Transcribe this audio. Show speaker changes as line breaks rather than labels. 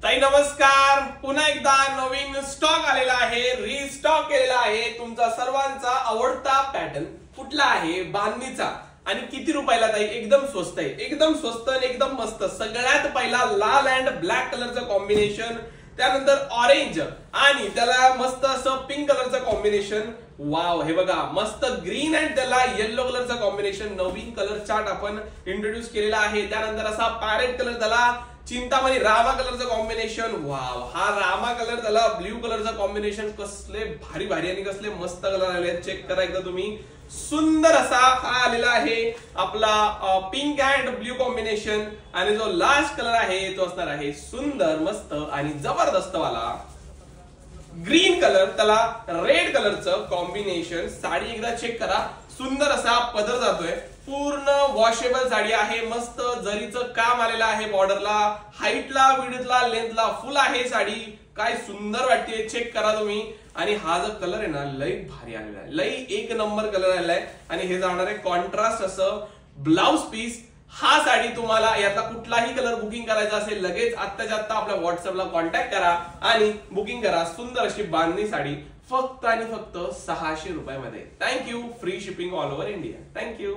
ताई नमस्कार. पुन्हा एकदा नवीन स्टॉक आलेला आहे, रिस्टॉक केलेला आहे. तुमचा सर्वांचा आवडता पॅटर्न कुठला आहे? बांधणीचा. आणि किती रुपयाला ताई? एकदम स्वस्त आहे, एकदम स्वस्त आणि एकदम मस्त. सगळ्यात पहिला लाल अँड ब्लॅक कलरचं कॉम्बिनेशन, त्यानंतर ऑरेंज आणि त्याला मस्त असं पिंक कलरचं कॉम्बिनेशन. वाव, हे बघा मस्त ग्रीन अँड त्याला येलो कलरचं कॉम्बिनेशन. नवीन कलर चार्ट आपण इंट्रोड्यूस केलेला आहे. त्यानंतर असा पॅरेट कलर, त्याला चिंतामणी रामा कलरचं कॉम्बिनेशन. वाव, हा रामा कलर त्याला ब्ल्यू कलरचं कॉम्बिनेशन. कसले भारी भारी आणि कसले मस्त कलर आले आहेत. चेक करा एकदा तुम्ही. सुंदर असा हा आलेला आहे आपला पिंक अँड ब्ल्यू कॉम्बिनेशन. आणि जो लास्ट कलर आहे तो असणार आहे सुंदर मस्त आणि जबरदस्त वाला ग्रीन कलर, त्याला रेड कलरचं कॉम्बिनेशन. साडी एकदा चेक करा. सुंदर असा पदर जातोय. पूर्ण वॉशेबल साडी आहे. मस्त जरीचं काम आलेलं आहे बॉर्डरला, हाईटला, विड्थला, लेंथला फुल आहे साडी. काय सुंदर वाटते. चेक करा तुम्ही. आणि हा जो कलर आहे ना, लई भारी आलेला आहे, लई एक नंबर कलर आलेला आहे. आणि हे जाणार आहे कॉन्ट्रास्ट असं ब्लाउज पीस. हा साडी तुम्हाला यातला कुठलाही कलर बुकिंग करायचा असेल, लगेच आत्ताच्या आत्ता आपल्या व्हॉट्सअपला कॉन्टॅक्ट करा आणि बुकिंग करा. सुंदर अशी बांधणी साडी फक्त आणि फक्त 600 रुपयामध्ये. Thank you. Free shipping all over India. Thank you.